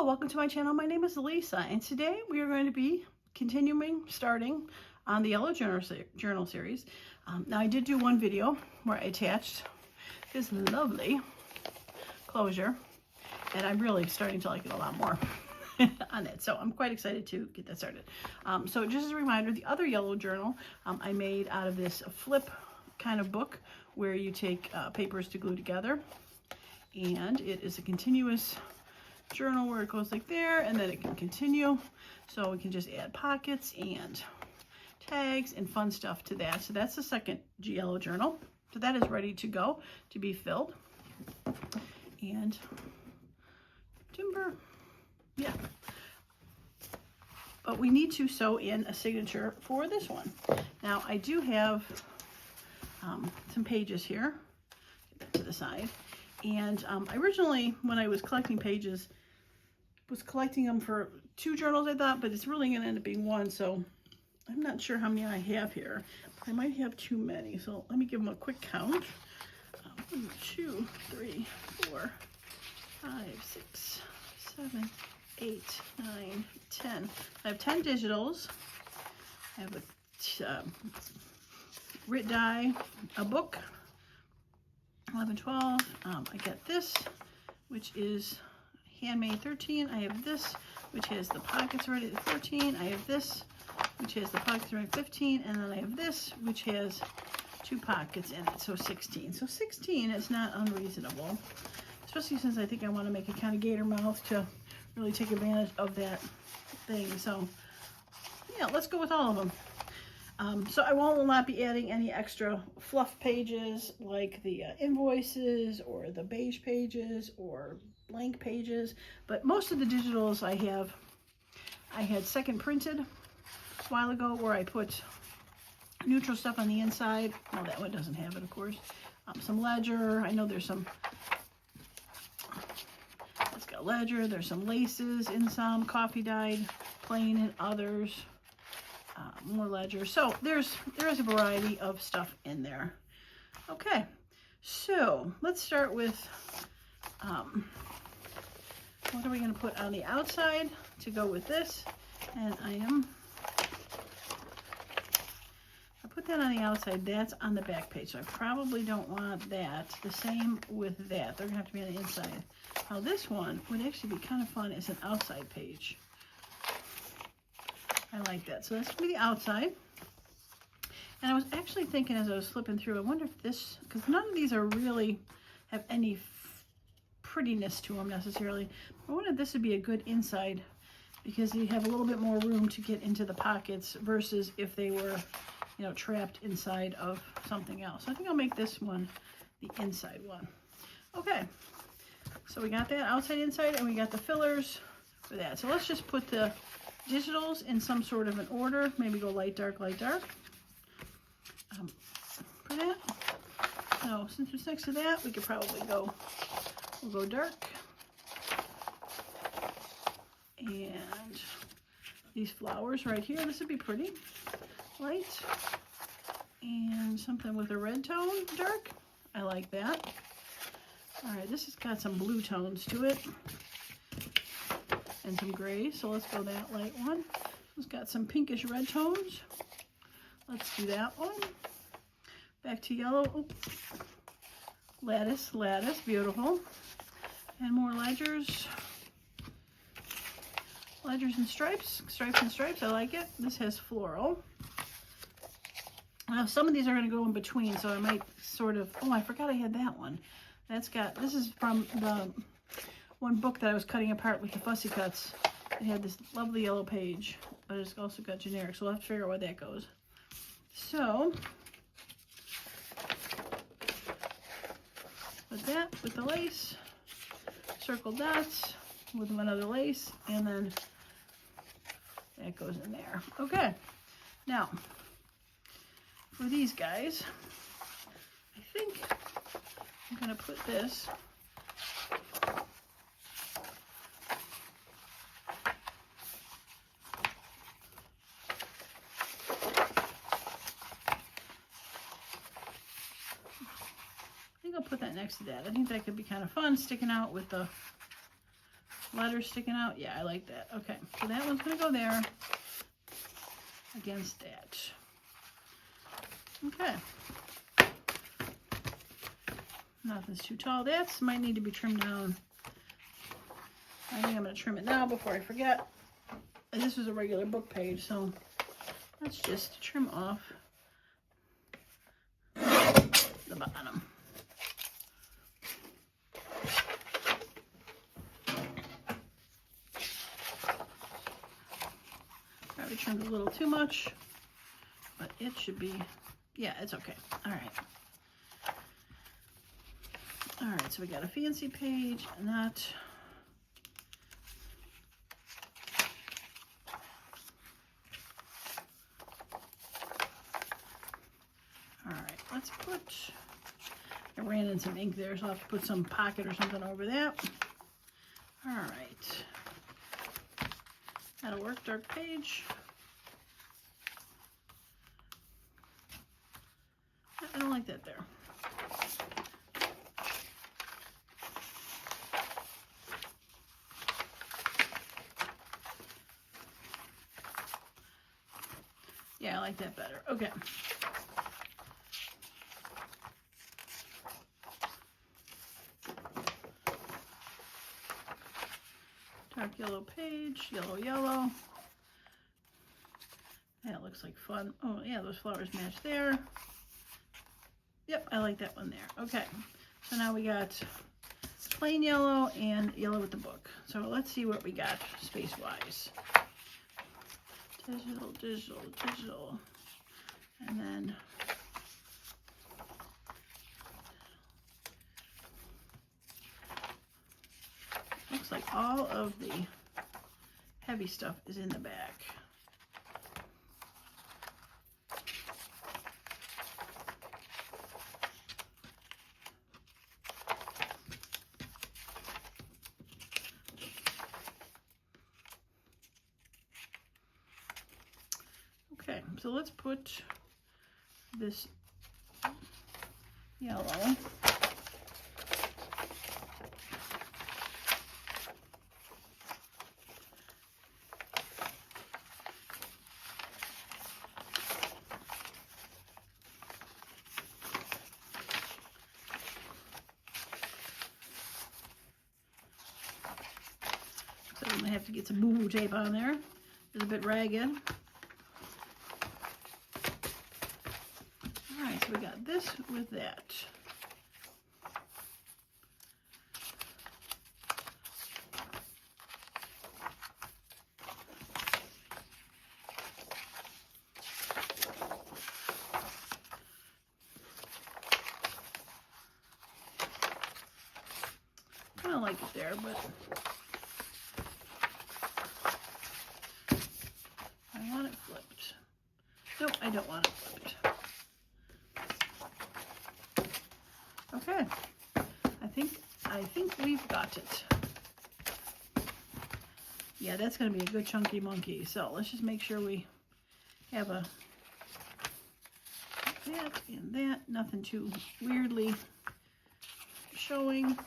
Hello, welcome to my channel. My name is Lisa, and today we are going to be starting on the Yellow Journal series. Now, I did do one video where I attached this lovely closure, and I'm really starting to like it a lot more on it. So I'm quite excited to get that started. So just as a reminder, the other Yellow Journal I made out of this flip kind of book where you take papers to glue together, and it is a continuous journal where it goes like there, and then it can continue, so we can just add pockets and tags and fun stuff to that. So that's the second Yellow Journal. So that is ready to go to be filled. And timber, yeah. But we need to sew in a signature for this one. Now I do have some pages here. Get that to the side. And originally, when I was collecting pages, was collecting them for 2 journals, I thought, but it's really going to end up being 1, so I'm not sure how many I have here. I might have too many, so let me give them a quick count. 1, 2, 3, 4, 5, 6, 7, 8, 9, 10. I have 10 digitals. I have a writ die, a book, 11, 12. I got this, which is handmade 13. I have this, which has the pockets already at 14. I have this, which has the pockets already at 15. And then I have this, which has 2 pockets in it, so 16. So 16 is not unreasonable, especially since I think I want to make a kind of gator mouth to really take advantage of that thing. So yeah, let's go with all of them. So I will not be adding any extra fluff pages like the invoices or the beige pages or blank pages, but most of the digitals I had second printed a while ago, where I put neutral stuff on the inside. Well, that one doesn't have it, of course. Some ledger. I know there's some, it's got ledger. There's some laces in some, coffee dyed, plain in others. More ledger. So there is a variety of stuff in there. Okay, so let's start with what are we going to put on the outside to go with this? And I put that on the outside. That's on the back page, so I probably don't want that. The same with that. They're going to have to be on the inside. Now this one would actually be kind of fun as an outside page. I like that. So that's going to be the outside. And I was actually thinking as I was flipping through, I wonder if this, because none of these are really have any prettiness to them necessarily. I wonder if this would be a good inside, because you have a little bit more room to get into the pockets versus if they were, you know, trapped inside of something else. I think I'll make this one the inside one. Okay. So we got that outside, inside, and we got the fillers for that. So let's just put the digitals in some sort of an order. Maybe go light, dark, light, dark. For that. So since it's next to that, we could probably go, we'll go dark. And these flowers right here, this would be pretty. Light. And something with a red tone, dark. I like that. All right, this has got some blue tones to it. And some gray, so let's go that light one. It's got some pinkish red tones. Let's do that one. Back to yellow. Oops. Lattice, beautiful. And more ledgers. Ledgers and stripes. Stripes and stripes, I like it. This has floral. Now some of these are going to go in between, so I might sort of, oh, I forgot I had that one. That's got, this is from the one book that I was cutting apart with the fussy cuts. It had this lovely yellow page, but it's also got generic, so we'll have to figure out where that goes. So, put that with the lace, circle dots with another lace, and then that goes in there. Okay, now, for these guys, I think I'm going to put this I'll put that next to that. I think that could be kind of fun, sticking out with the letters sticking out. Yeah, I like that. Okay, so that one's going to go there against that. Okay. Nothing's too tall. That might need to be trimmed down. I think I'm going to trim it now before I forget. And this is a regular book page, so let's just trim off the bottom. Probably trimmed a little too much, but it should be, yeah, it's okay. All right. All right, so we got a fancy page and that. All right, let's put, I ran in some ink there, so I'll have to put some pocket or something over that. All right. That'll work, dark page. I don't like that there. Yeah, I like that better. Okay. Dark yellow page, yellow, yellow. That looks like fun. Oh, yeah, those flowers match there. Yep, I like that one there. Okay, so now we got plain yellow and yellow with the book. So let's see what we got space-wise. Digital, digital, digital. And then looks like all of the heavy stuff is in the back. Okay, so let's put this yellow so I'm gonna have to get some boo-boo tape on there. It's a bit ragged. Alright, so we got this with that. I don't like it there, but I want it flipped. Nope, I don't want it flipped. Okay, I think we've got it. Yeah, that's going to be a good chunky monkey. So let's just make sure we have a that and that. Nothing too weirdly showing.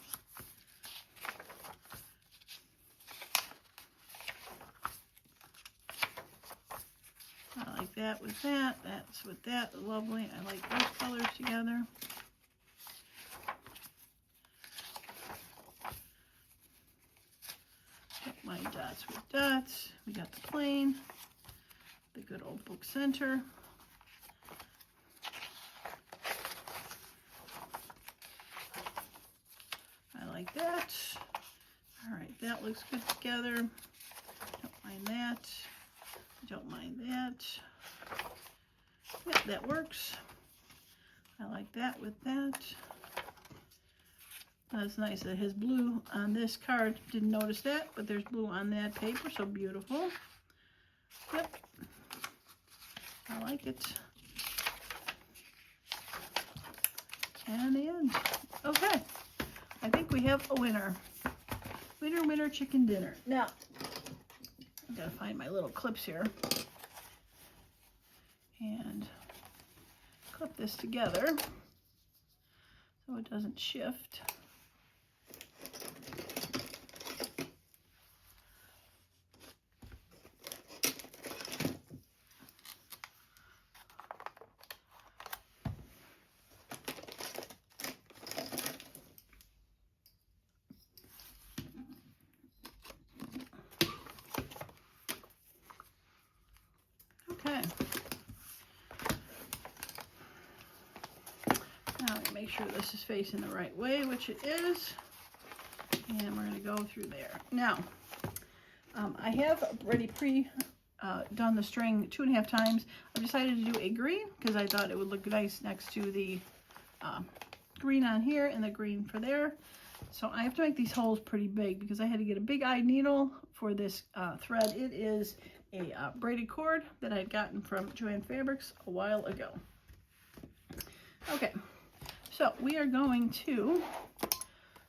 I like that with that. That's with that. Lovely. I like those colors together. My dots with dots. We got the plain, the good old book center. I like that. All right, that looks good together. Don't mind that. Don't mind that. Yep, that works. I like that with that. That's nice that his blue on this card. Didn't notice that, but there's blue on that paper, so beautiful. Yep. I like it. And the end. Okay. I think we have a winner. Winner, winner, chicken dinner. Now, I've got to find my little clips here. And clip this together so it doesn't shift. make sure this is facing the right way, which it is. And we're going to go through there. Now, I have already done the string 2.5 times. I've decided to do a green because I thought it would look nice next to the green on here and the green for there. So I have to make these holes pretty big because I had to get a big eye needle for this thread. It is a braided cord that I had gotten from Joann Fabrics a while ago. Okay, so we are going to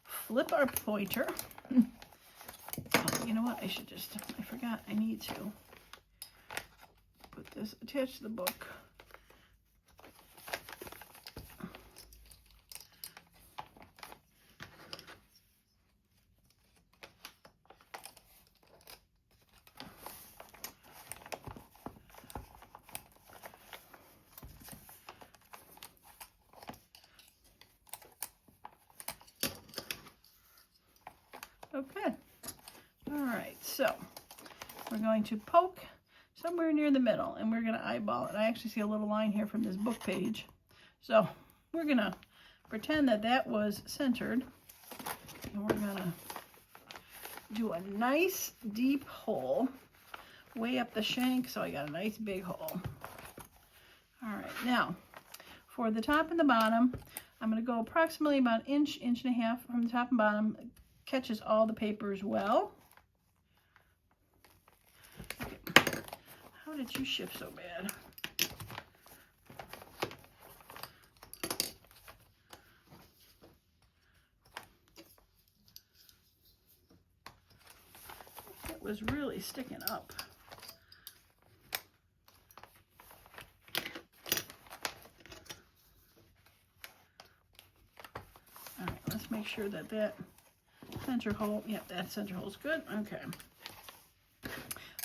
flip our pointer. Oh, you know what? I forgot I need to put this attached to the book. Okay, all right, so we're going to poke somewhere near the middle and we're going to eyeball it. I actually see a little line here from this book page. So we're going to pretend that that was centered and we're going to do a nice deep hole way up the shank, so I got a nice big hole. All right, now for the top and the bottom, I'm going to go approximately about an inch, inch and a half from the top and bottom. Catches all the papers well. Okay. How did you shift so bad? It was really sticking up. All right, let's make sure that that center hole, yep, that center hole is good. Okay.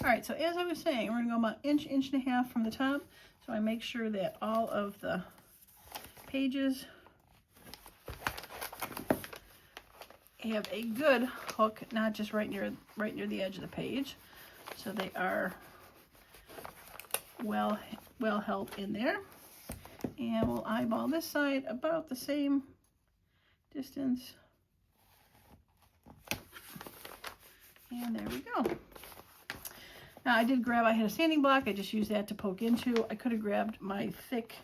All right, so as I was saying, we're going to go about inch, inch and a half from the top. So I make sure that all of the pages have a good hook, not just right near the edge of the page. So they are well held in there. And we'll eyeball this side about the same distance. And there we go. Now I had a sanding block. I just used that to poke into. I could have grabbed my thick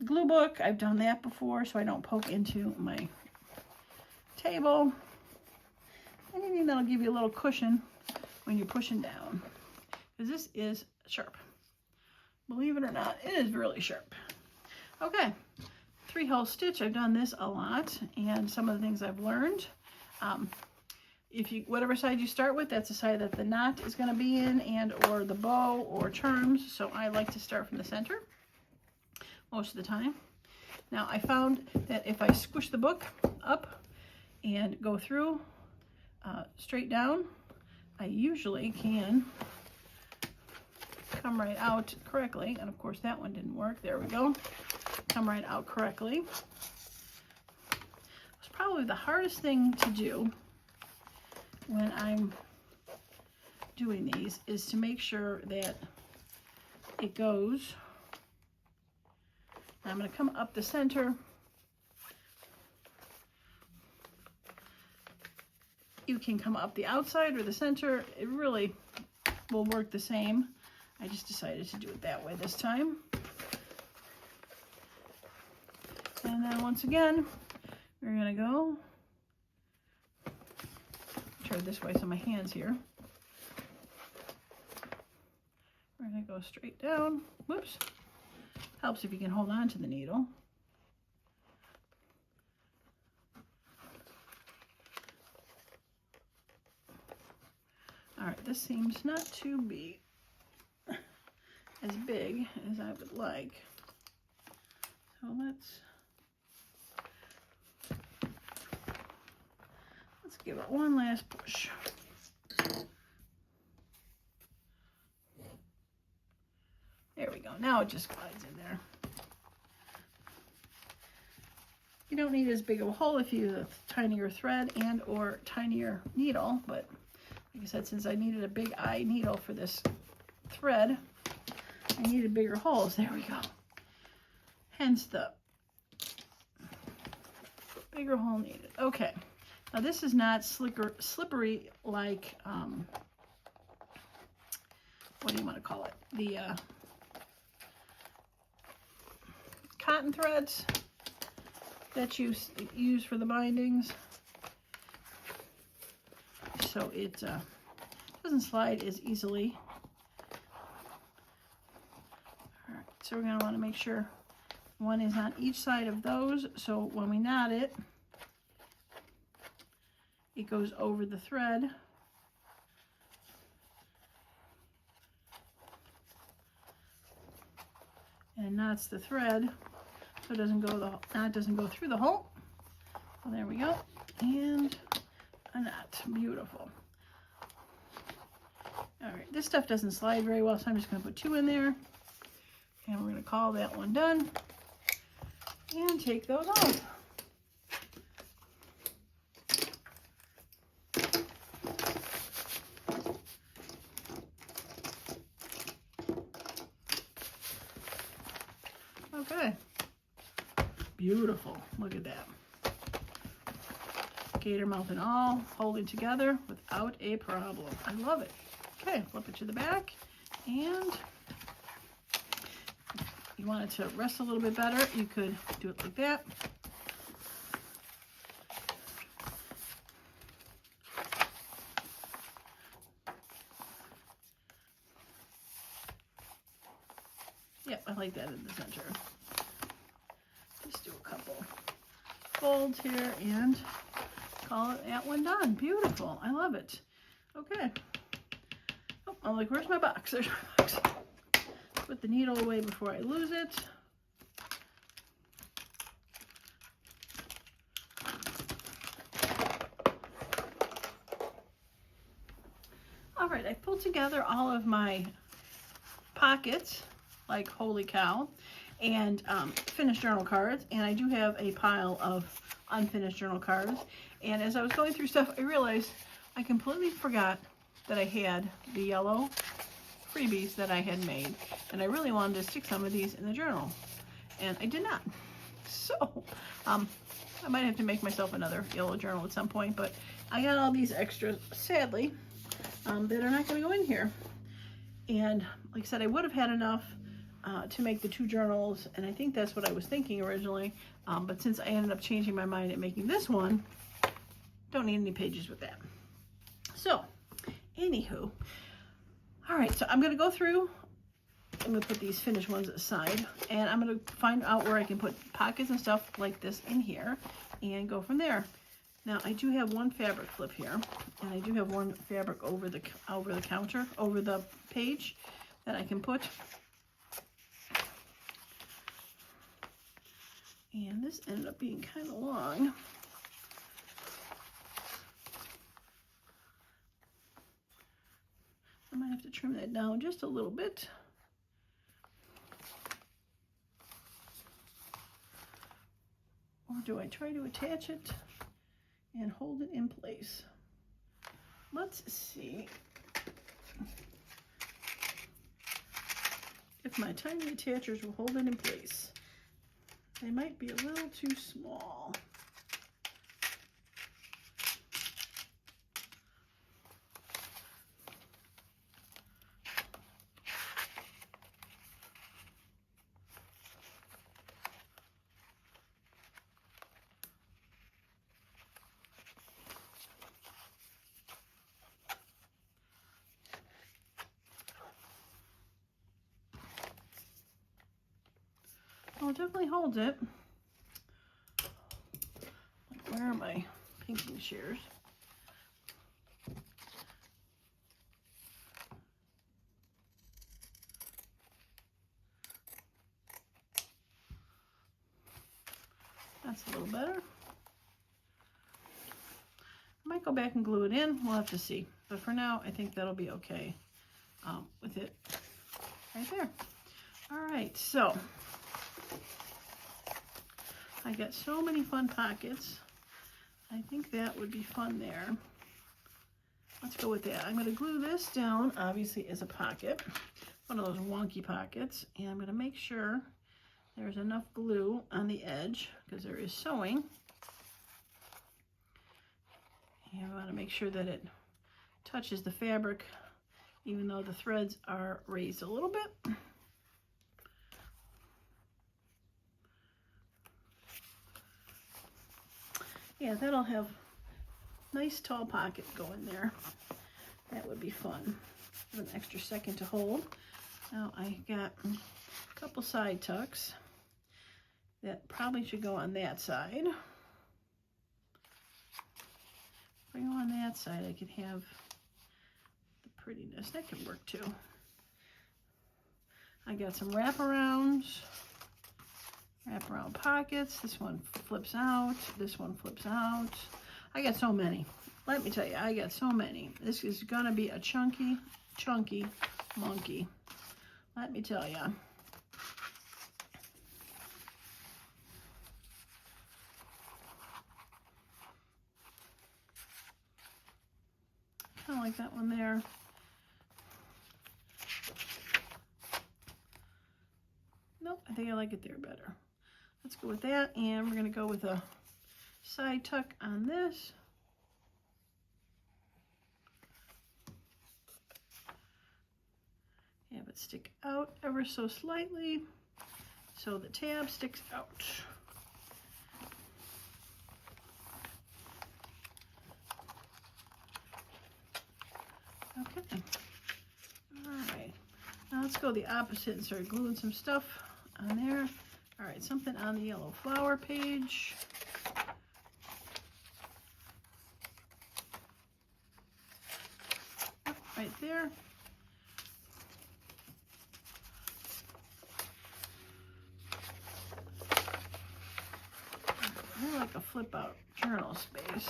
glue book. I've done that before, so I don't poke into my table. Anything that'll give you a little cushion when you're pushing down. Because this is sharp. Believe it or not, it is really sharp. Okay, 3-hole stitch. I've done this a lot, and some of the things I've learned. Whatever side you start with, that's the side that the knot is going to be in, and or the bow or charms. So I like to start from the center most of the time. Now I found that if I squish the book up and go through straight down, I usually can come right out correctly. And of course that one didn't work. There we go. Come right out correctly. It's probably the hardest thing to do when I'm doing these is to make sure that it goes. I'm going to come up the center. You can come up the outside or the center. It really will work the same. I just decided to do it that way this time. And then once again, we're going to go turn this way so my hand's here. We're going to go straight down. Whoops. Helps if you can hold on to the needle. All right, this seems not to be as big as I would like. So let's give it one last push. There we go. Now it just glides in there. You don't need as big of a hole if you have a tinier thread and or tinier needle, but like I said, since I needed a big eye needle for this thread, I needed bigger holes. There we go. Hence the Bigger hole needed. Okay. Now this is not slippery like, what do you want to call it? The cotton threads that you use for the bindings. So it doesn't slide as easily. All right, so we're going to want to make sure one is on each side of those, so when we knot it, it goes over the thread. And it knots the thread so it doesn't go knot doesn't go through the hole. Well, there we go. And a knot. Beautiful. All right, this stuff doesn't slide very well, so I'm just going to put 2 in there. And we're going to call that one done. And take those off. Okay. Beautiful. Look at that. Gator mouth and all holding together without a problem. I love it. Okay, flip it to the back, and you want it to rest a little bit better, you could do it like that. Yep, I like that in the center. Just do a couple folds here and call it that one done. Beautiful. I love it. Okay. Oh, I'm like, where's my box? There's my box. Put the needle away before I lose it. All right, I pulled together all of my pockets, like holy cow, and finished journal cards, and I do have a pile of unfinished journal cards. And as I was going through stuff, I realized I completely forgot that I had the yellow freebies that I had made, and I really wanted to stick some of these in the journal, and I did not. So I might have to make myself another yellow journal at some point, but I got all these extras, sadly, that are not going to go in here. And like I said, I would have had enough to make the 2 journals, and I think that's what I was thinking originally, but since I ended up changing my mind and making this one, don't need any pages with that. So anywho, all right, so I'm going to go through, I'm going to put these finished ones aside, and I'm going to find out where I can put pockets and stuff like this in here and go from there. Now I do have one fabric flip here, and I do have one fabric over the counter, over the page that I can put. And this ended up being kind of long. I might have to trim that down just a little bit. Or do I try to attach it and hold it in place? Let's see if my tiny attachers will hold it in place. They might be a little too small. Well, it definitely holds it. Where are my pinking shears? That's a little better. I might go back and glue it in. We'll have to see. But for now, I think that'll be okay with it right there. All right, so I got so many fun pockets. I think that would be fun there. Let's go with that. I'm going to glue this down, obviously, as a pocket, one of those wonky pockets, and I'm going to make sure there's enough glue on the edge, because there is sewing. And we want to make sure that it touches the fabric, even though the threads are raised a little bit. Yeah, that'll have nice tall pocket going there. That would be fun. An extra second to hold. Now I got a couple side tucks that probably should go on that side. If I go on that side, I could have the prettiness. That could work too. I got some wraparound pockets. This one flips out. This one flips out. I got so many. Let me tell you, I got so many. This is gonna be a chunky monkey. Let me tell you. Kind of like that one there. Nope, I think I like it there better. Let's go with that, and we're gonna go with a side tuck on this. Have it stick out ever so slightly so the tab sticks out. Okay. All right. Now let's go the opposite and start gluing some stuff on there. All right, something on the yellow flower page. Right there. I like a flip out journal space.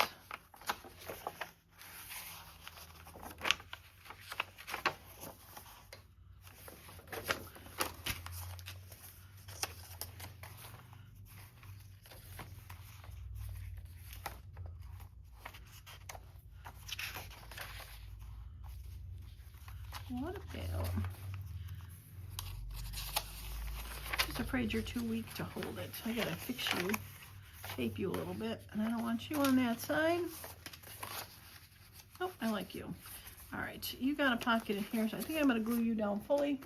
What about? Just afraid you're too weak to hold it. I gotta fix you, shape you a little bit, and I don't want you on that side. Oh, I like you. All right, you got a pocket in here, so I think I'm gonna glue you down fully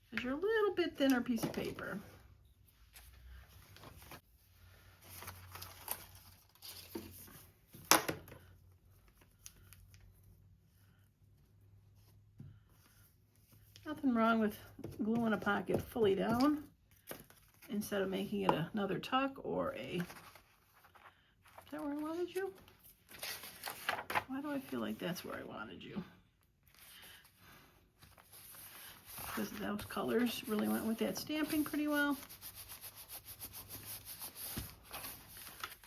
because you're a little bit thinner piece of paper. Nothing wrong with gluing a pocket fully down instead of making it another tuck or a... Is that where I wanted you? Why do I feel like that's where I wanted you? Because those colors really went with that stamping pretty well.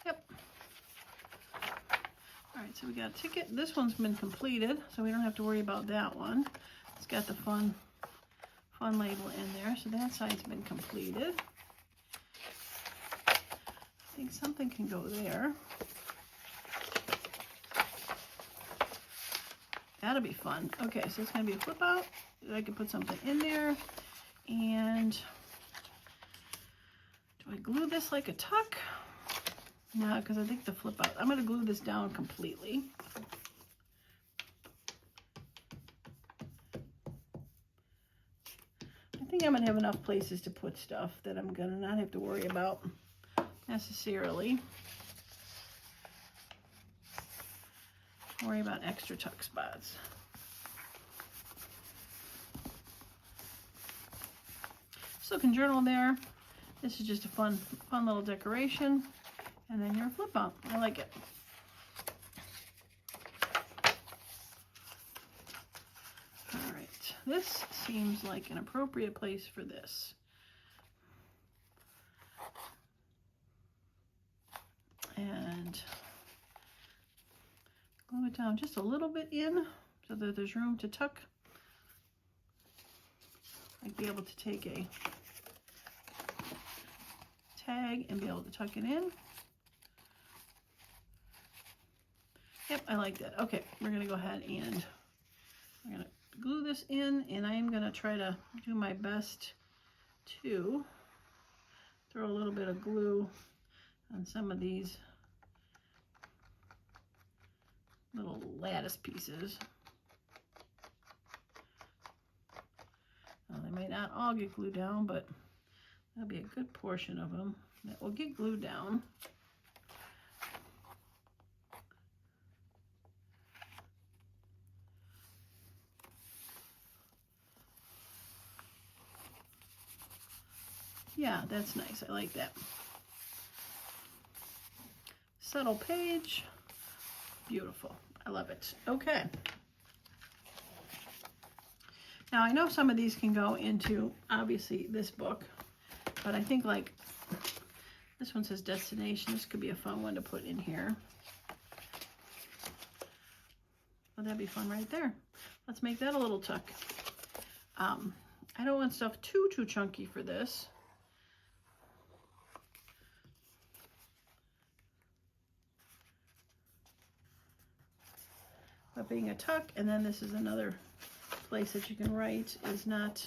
Yep. All right, so we got a ticket. This one's been completed, so we don't have to worry about that one. It's got the fun label in there, so that side's been completed. I think something can go there. That'll be fun. Okay, so it's gonna be a flip out. I can put something in there. And do I glue this like a tuck? No, because I think the flip out. I'm gonna glue this down completely. I think I'm gonna have enough places to put stuff that I'm gonna not have to worry about necessarily. Worry about extra tuck spots. Silken journal there. This is just a fun little decoration. And then your flip out. I like it. All right. This seems like an appropriate place for this. And glue it down just a little bit in so that there's room to tuck. I'd be able to take a tag and be able to tuck it in. Yep, I like that. Okay, we're gonna go ahead and we're gonna glue this in, and I'm gonna try to do my best to throw a little bit of glue on some of these little lattice pieces. Well, they may not all get glued down, but there'll be a good portion of them that will get glued down. Yeah, that's nice. I like that. Subtle page. Beautiful. I love it. Okay. Now, I know some of these can go into, obviously, this book, but I think, like, this one says destination. This could be a fun one to put in here. Well, that'd be fun right there. Let's make that a little tuck. I don't want stuff too chunky for this. But being a tuck, and then this is another place that you can write, is not...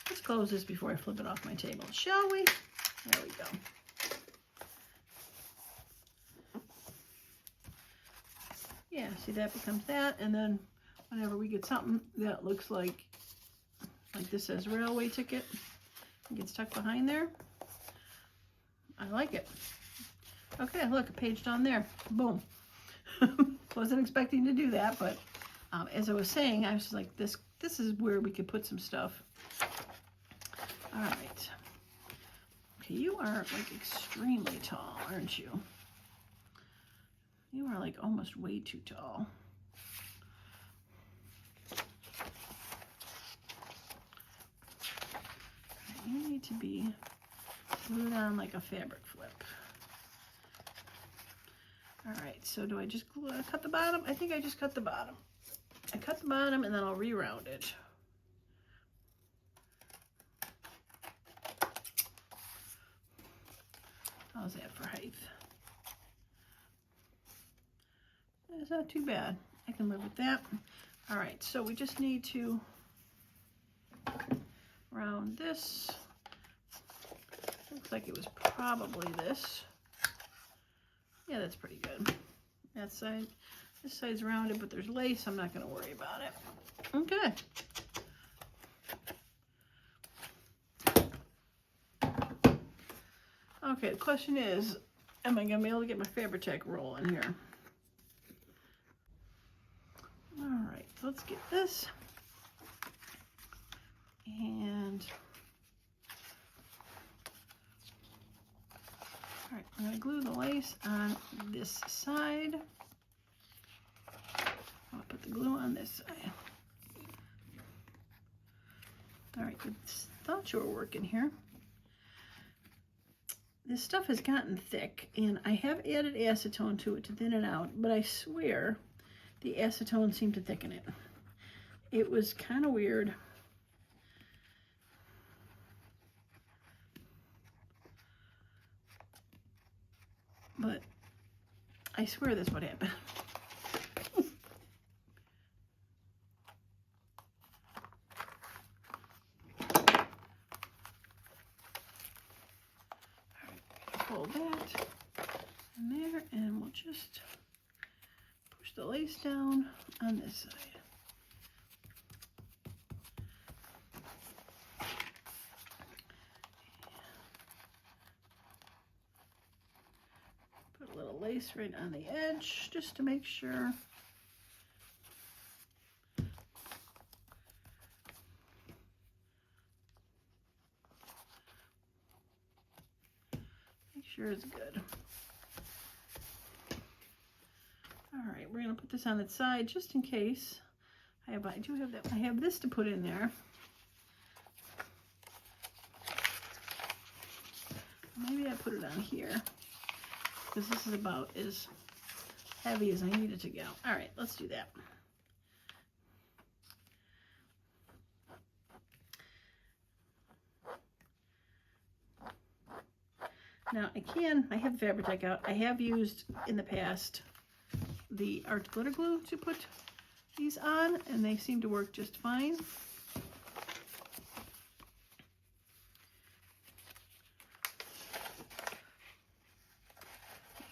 Let's close this before I flip it off my table, shall we? There we go. Yeah, see, that becomes that, and then whenever we get something that looks like this says railway ticket, it gets tucked behind there. I like it. Okay, look, a page done there. Boom. Wasn't expecting to do that, but as I was saying, I was just like, this is where we could put some stuff. All right. Okay, you are like extremely tall, aren't you? You are like almost way too tall. You need to be glued on like a fabric flip. All right, so do I just cut the bottom? I think I just cut the bottom. I cut the bottom and then I'll re-round it. How's that for height? It's not too bad. I can live with that. All right, so we just need to round this. Looks like it was probably this. Yeah, that's pretty good. That side, this side's rounded, but there's lace. I'm not going to worry about it. Okay. Okay, the question is, am I going to be able to get my Fabri-Tac roll in here? All right, so let's get this. And all right, I'm going to glue the lace on this side. I'll put the glue on this side. All right, I thought you were working here. This stuff has gotten thick, and I have added acetone to it to thin it out, but I swear the acetone seemed to thicken it. It was kind of weird. But I swear that's what happened. Pull that in there, and we'll just push the lace down on this side. Put a little lace right on the edge just to make sure. Sure is good. All right, we're gonna put this on its side just in case. I do have that. I have this to put in there. Maybe I put it on here because this is about as heavy as I need it to go. All right, let's do that. Now I have Fabri-Tac out. I have used in the past the art glitter glue to put these on, and they seem to work just fine. Make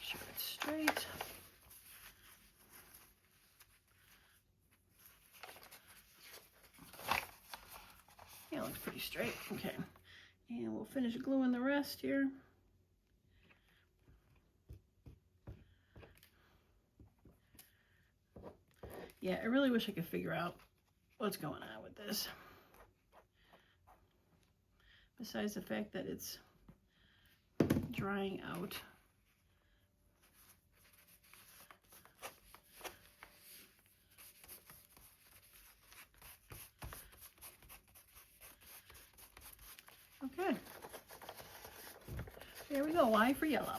sure it's straight. Yeah, it looks pretty straight. Okay. And we'll finish gluing the rest here. Yeah, I really wish I could figure out what's going on with this. Besides the fact that it's drying out. Okay. There we go. Y for yellow.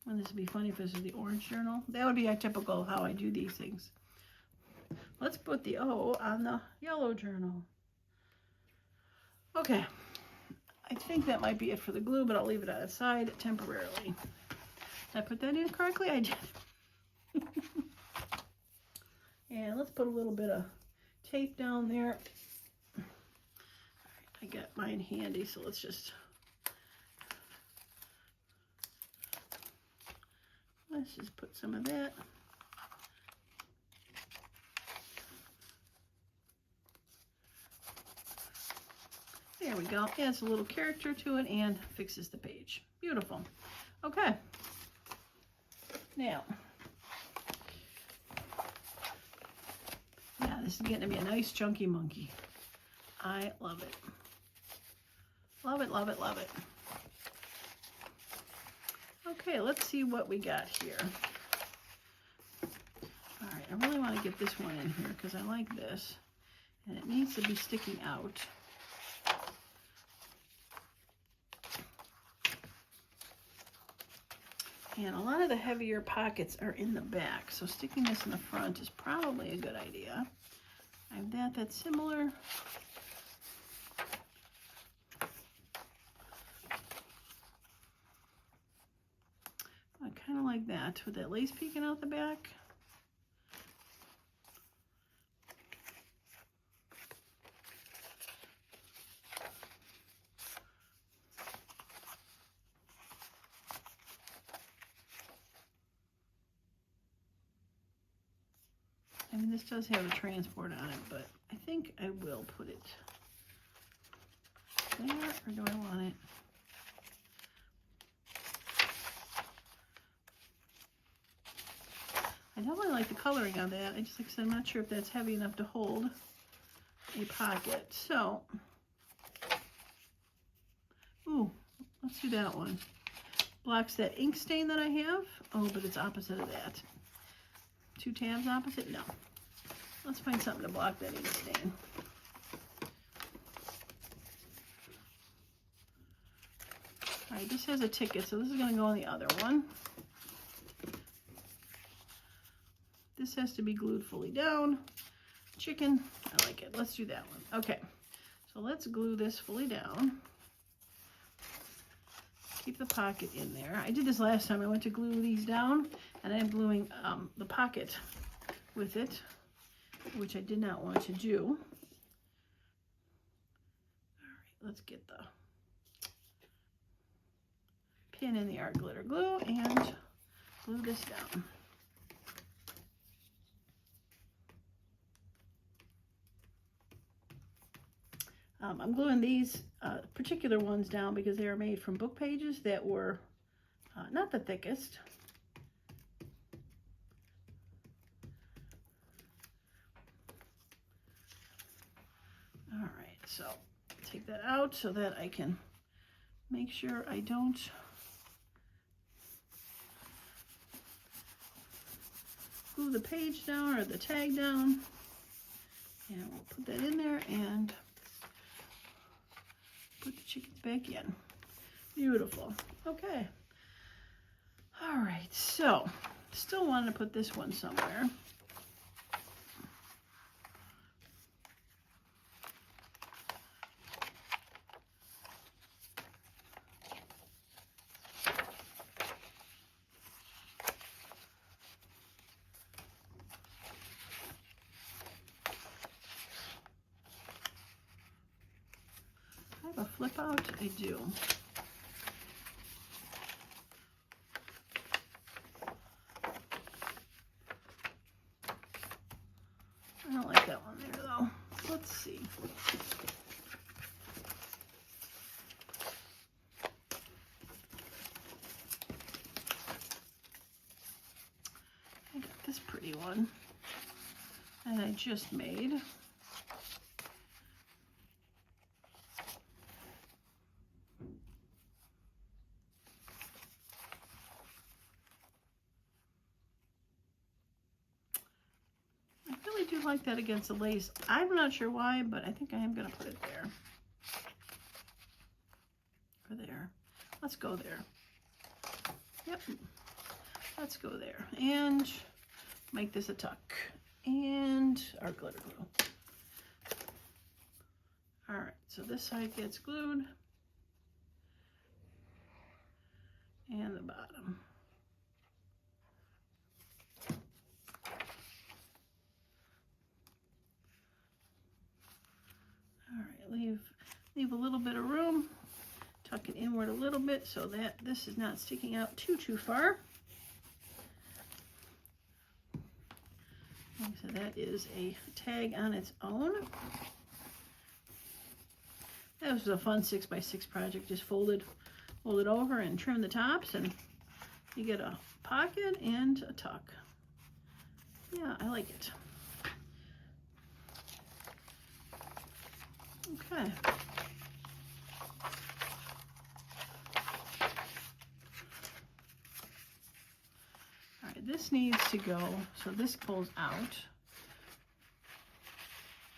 And this would be funny if this is the orange journal. That would be a typical how I do these things. Let's put the O on the yellow journal. Okay. I think that might be it for the glue, but I'll leave it on its side temporarily. Did I put that in correctly? I did. And let's put a little bit of tape down there. All right, I got mine handy, so let's just put some of that. There we go. Adds a little character to it and fixes the page. Beautiful. Okay. Now, yeah, this is getting to be a nice chunky monkey. I love it. Love it, love it, love it. Okay, let's see what we got here. All right, I really want to get this one in here because I like this. And it needs to be sticking out. And a lot of the heavier pockets are in the back, so sticking this in the front is probably a good idea. I have that's similar. I kind of like that, with that lace peeking out the back. I mean, this does have a transport on it, but I think I will put it there, or do I want it? I definitely like the coloring on that. I just, like I said, I'm not sure if that's heavy enough to hold a pocket. So, ooh, let's do that one. Blocks that ink stain that I have. Oh, but it's opposite of that. 2 tabs opposite? No. Let's find something to block that ink stain. All right, this has a ticket, so this is going to go on the other one. This has to be glued fully down. Chicken, I like it. Let's do that one. Okay, so let's glue this fully down. Keep the pocket in there. I did this last time. I went to glue these down, and I'm gluing the pocket with it, which I did not want to do. All right, let's get the pin in the art glitter glue and glue this down. I'm gluing these particular ones down because they are made from book pages that were not the thickest. All right, so take that out so that I can make sure I don't glue the page down or the tag down. And we'll put that in there and put the chickens back in. Beautiful. Okay. All right, so still wanted to put this one somewhere. A flip out? I do. let's see. I got this pretty one that I just made. I really do like that against the lace. I'm not sure why, but I think I am going to put it there. Or there. Let's go there. Yep. Let's go there. And make this a tuck. And our glitter glue. Alright, so this side gets glued. And the bottom. Alright, leave a little bit of room. Tuck it inward a little bit so that this is not sticking out too far. And so that is a tag on its own. That was a fun 6x6 project. Just fold it over and trim the tops, and you get a pocket and a tuck. Yeah, I like it. Okay. All right, this needs to go, so this pulls out.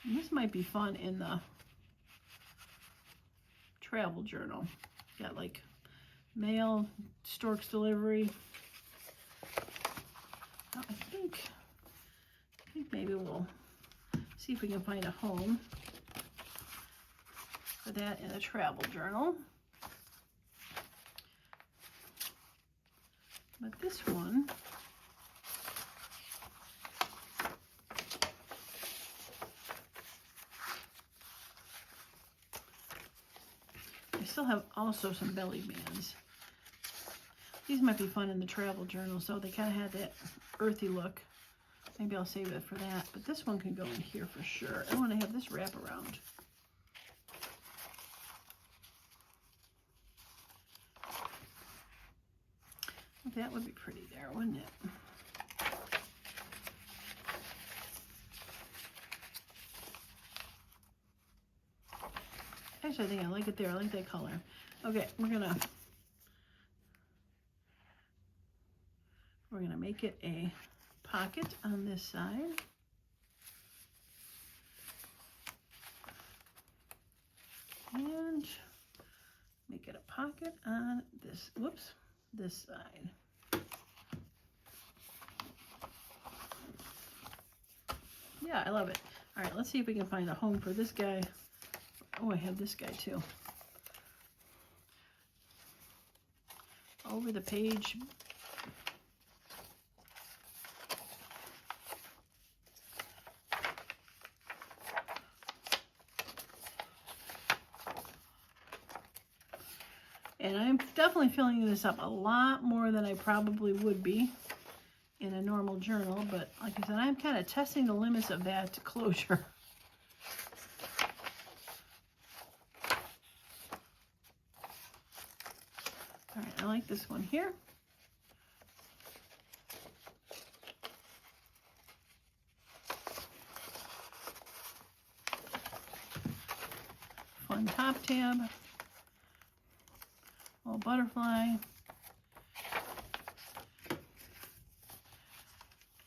And this might be fun in the travel journal. Got like mail, stork's delivery. I think maybe we'll see if we can find a home for that in a travel journal. But this one, I still have also some belly bands. These might be fun in the travel journal, so they kind of had that earthy look. Maybe I'll save it for that, but this one can go in here for sure. I want to have this wrap around. That would be pretty there, wouldn't it? Actually, I think I like it there. I like that color. Okay, we're gonna make it a pocket on this side. And make it a pocket on this, whoops, this side. Yeah, I love it. All right, let's see if we can find a home for this guy. Oh, I have this guy too. Over the page. And I'm definitely filling this up a lot more than I probably would be in a normal journal, but like I said, I'm kind of testing the limits of that closure. All right, I like this one here. Fun top tab. Little butterfly.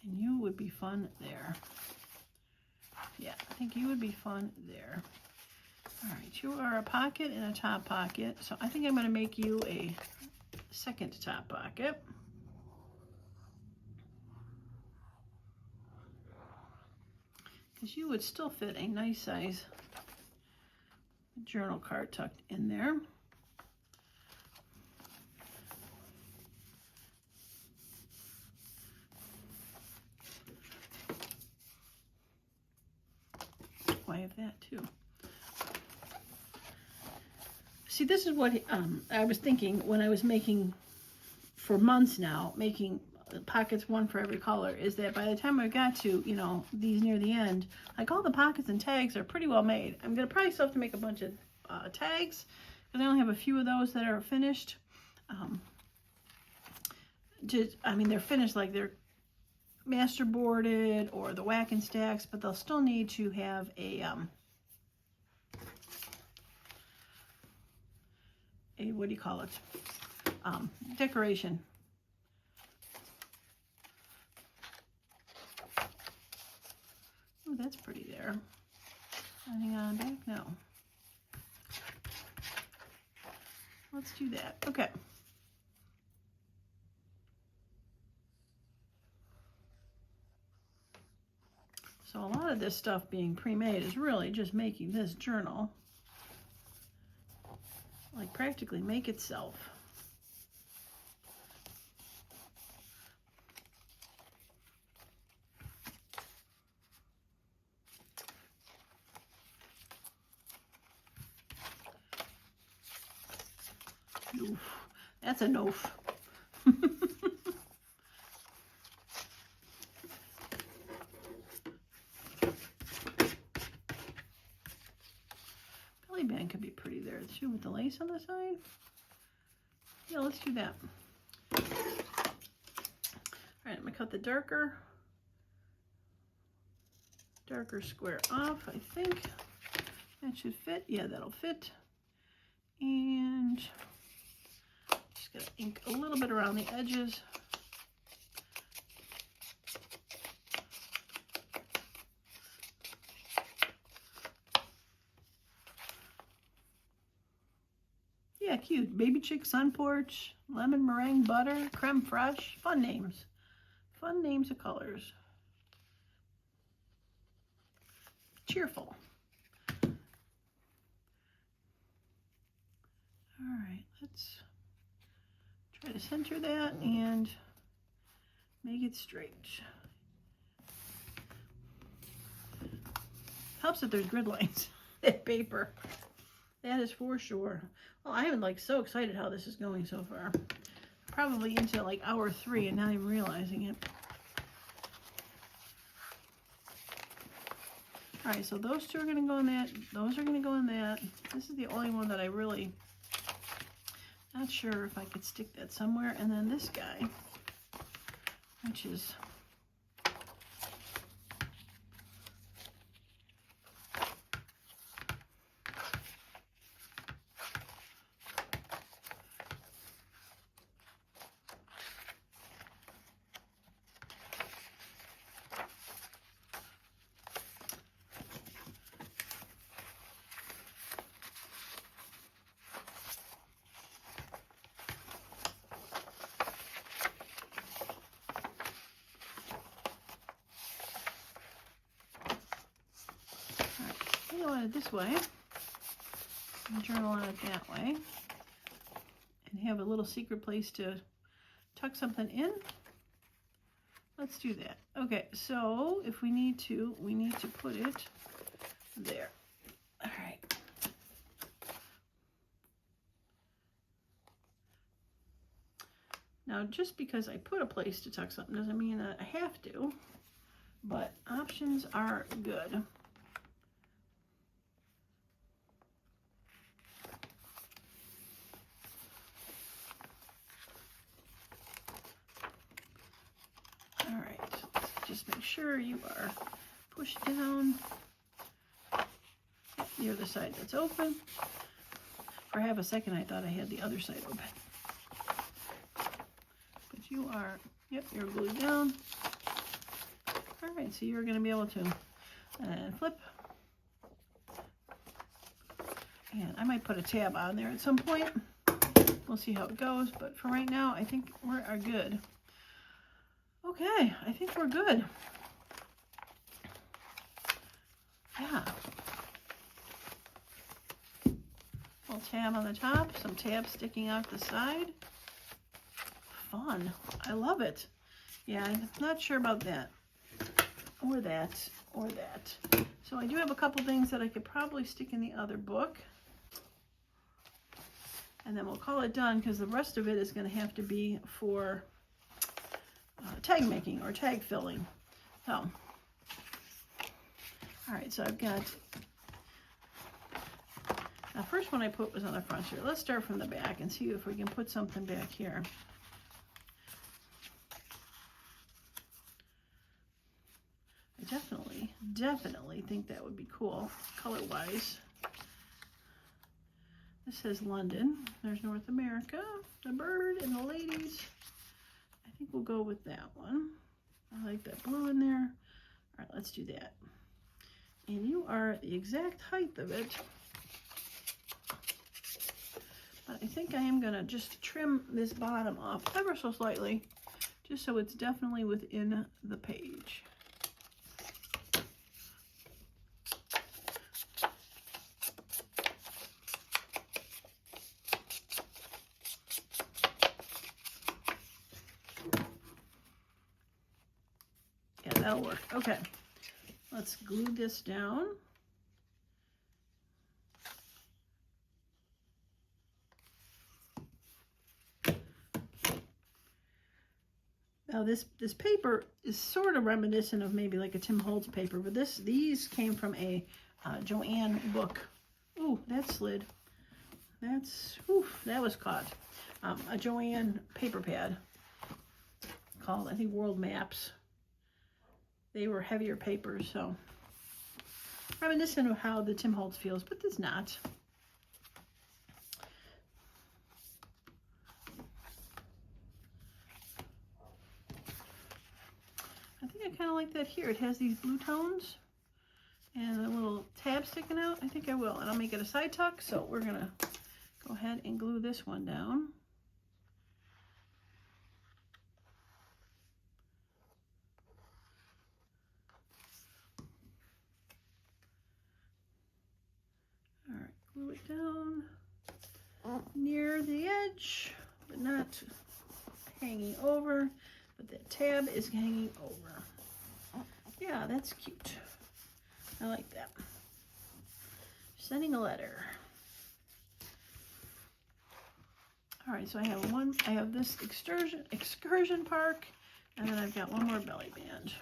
And you would be fun there. Yeah, I think you would be fun there. All right, you are a pocket and a top pocket. So I think I'm going to make you a second top pocket. Because you would still fit a nice size journal card tucked in there. I have that too. See, this is what I was thinking when I was making, for months now, making pockets, one for every color, is that by the time I got to, you know, these near the end, like all the pockets and tags are pretty well made. I'm going to probably still have to make a bunch of tags, because I only have a few of those that are finished. I mean, they're finished, like they're masterboarded or the whack and stacks, but they'll still need to have a what do you call it? Decoration. Oh, that's pretty there. Anything on back? No. Let's do that. Okay. So a lot of this stuff being pre-made is really just making this journal like practically make itself. Oof, that's a noof. Belly band could be pretty there too with the lace on the side. Yeah, let's do that. All right, I'm gonna cut the darker square off. I think that should fit. Yeah, that'll fit. And just gonna ink a little bit around the edges. Yeah, cute. Baby chick, sun porch, lemon meringue butter, creme fraiche. Fun names. Fun names of colors. Cheerful. All right, let's try to center that and make it straight. Helps that there's grid lines. That paper. That is for sure. Well, I am like so excited how this is going so far. Probably into like hour 3 and not even realizing it. All right, so those two are going to go in that. Those are going to go in that. This is the only one that I really not sure if I could stick that somewhere. And then this guy, which is I want it this way, and journal on it that way, and have a little secret place to tuck something in. Let's do that. Okay, so if we need to put it there. All right. Now, just because I put a place to tuck something doesn't mean that I have to, but options are good. Just make sure you are pushed down the other side that's open. For half a second I thought I had the other side open. But you are, yep, you're glued down. All right, so you're going to be able to flip. And I might put a tab on there at some point. We'll see how it goes, but for right now I think we are good. Okay, I think we're good. Yeah. Little tab on the top, some tabs sticking out the side. Fun. I love it. Yeah, I'm not sure about that. Or that. Or that. So I do have a couple things that I could probably stick in the other book. And then we'll call it done because the rest of it is going to have to be for tag making or tag filling. So, all right, so I've got, the first one I put was on the front here. Let's start from the back and see if we can put something back here. I definitely think that would be cool, color-wise. This says London. There's North America, the bird, and the ladies. I think we'll go with that one. I like that blue in there. All right, let's do that. And you are the exact height of it. But I think I am gonna just trim this bottom off ever so slightly, just so it's definitely within the page. Yeah, that'll work. Okay, let's glue this down. Now this paper is sort of reminiscent of maybe like a Tim Holtz paper, but these came from a Joanne book. Ooh, that slid. That was caught. A Joanne paper pad called, I think, World Maps. They were heavier papers, so reminiscent of how the Tim Holtz feels, but it's not. I think I kind of like that here. It has these blue tones and a little tab sticking out. I think I will, and I'll make it a side tuck, so we're gonna go ahead and glue this one down. All right, glue it down near the edge, but not hanging over, but the tab is hanging over. Yeah, that's cute. I like that. Sending a letter. All right, so I have this excursion park, and then I've got one more belly band.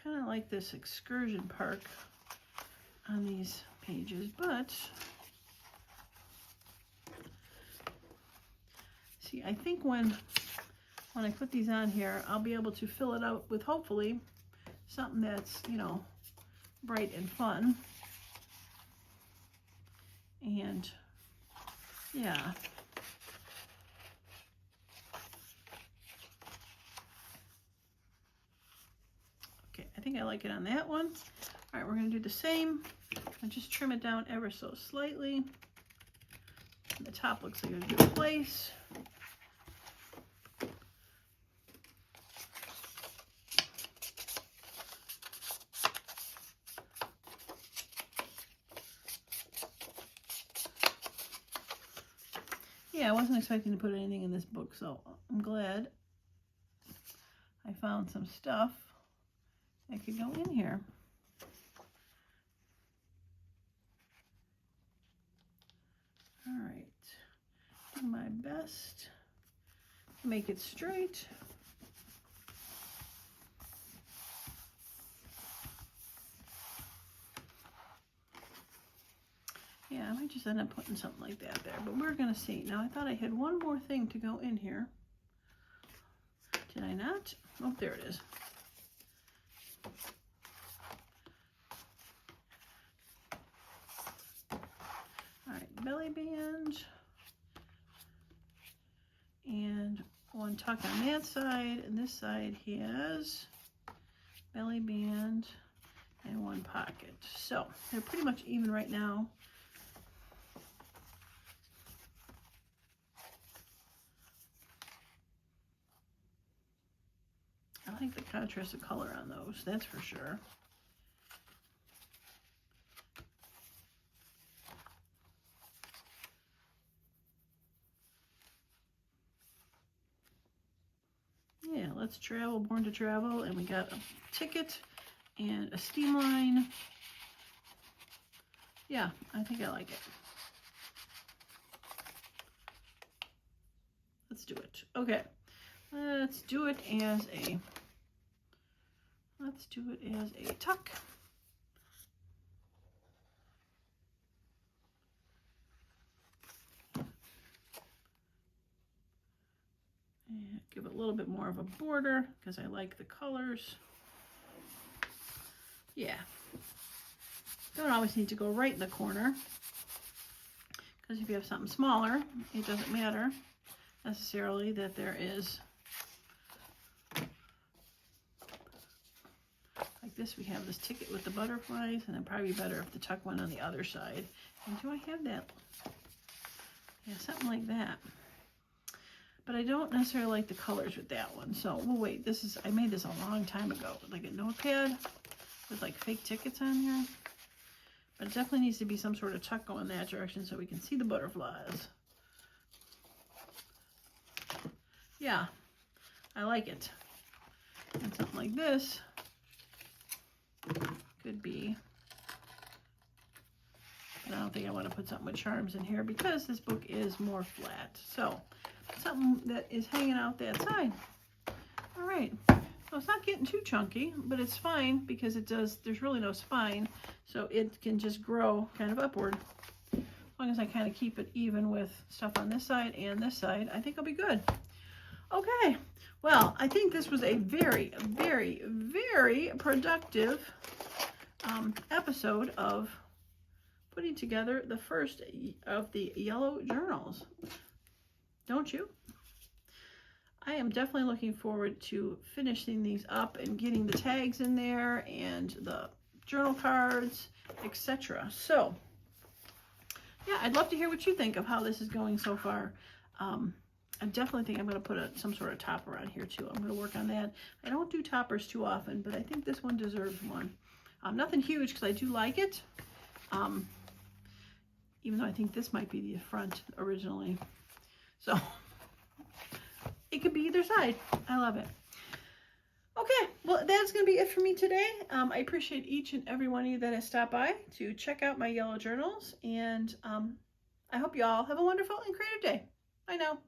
Kind of like this excursion park on these pages, but see, I think when I put these on here, I'll be able to fill it out with hopefully something that's, you know, bright and fun. And yeah. Okay, I think I like it on that one. All right, we're gonna do the same and just trim it down ever so slightly. The top looks like a good place. Yeah, I wasn't expecting to put anything in this book, so I'm glad I found some stuff that could go in here. All right, do my best to make it straight. Yeah, I might just end up putting something like that there, but we're gonna see. Now, I thought I had one more thing to go in here. Did I not? Oh, there it is. All right, belly band. And one tuck on that side, and this side has belly band and one pocket. So, they're pretty much even right now. I like the contrast of color on those, that's for sure. Yeah, let's travel, born to travel, and we got a ticket and a steam line Yeah, I think I like it. Let's do it. Okay, let's do it as a tuck. And give it a little bit more of a border because I like the colors. Yeah. Don't always need to go right in the corner, because if you have something smaller, it doesn't matter necessarily that there is, like this, we have this ticket with the butterflies, and it'd probably be better if the tuck went on the other side. And do I have that? Yeah, something like that. But I don't necessarily like the colors with that one. So we'll wait. This is, I made this a long time ago, like a notepad with like fake tickets on here. But it definitely needs to be some sort of tuck going that direction so we can see the butterflies. Yeah, I like it. And something like this could be, but I don't think I want to put something with charms in here because this book is more flat. So something that is hanging out that side. All right, so it's not getting too chunky, but it's fine because it does, there's really no spine, so it can just grow kind of upward. As long as I kind of keep it even with stuff on this side and this side, I think I'll be good. Okay, well, I think this was a very, very, very productive episode of putting together the first of the yellow journals. Don't you? I am definitely looking forward to finishing these up and getting the tags in there and the journal cards, etc. So, yeah, I'd love to hear what you think of how this is going so far. I definitely think I'm going to put some sort of topper on here too. I'm going to work on that. I don't do toppers too often, but I think this one deserves one. Nothing huge because I do like it. Even though I think this might be the front originally. So it could be either side. I love it. Okay, well, that's going to be it for me today. I appreciate each and every one of you that has stopped by to check out my yellow journals. And I hope you all have a wonderful and creative day. Bye now.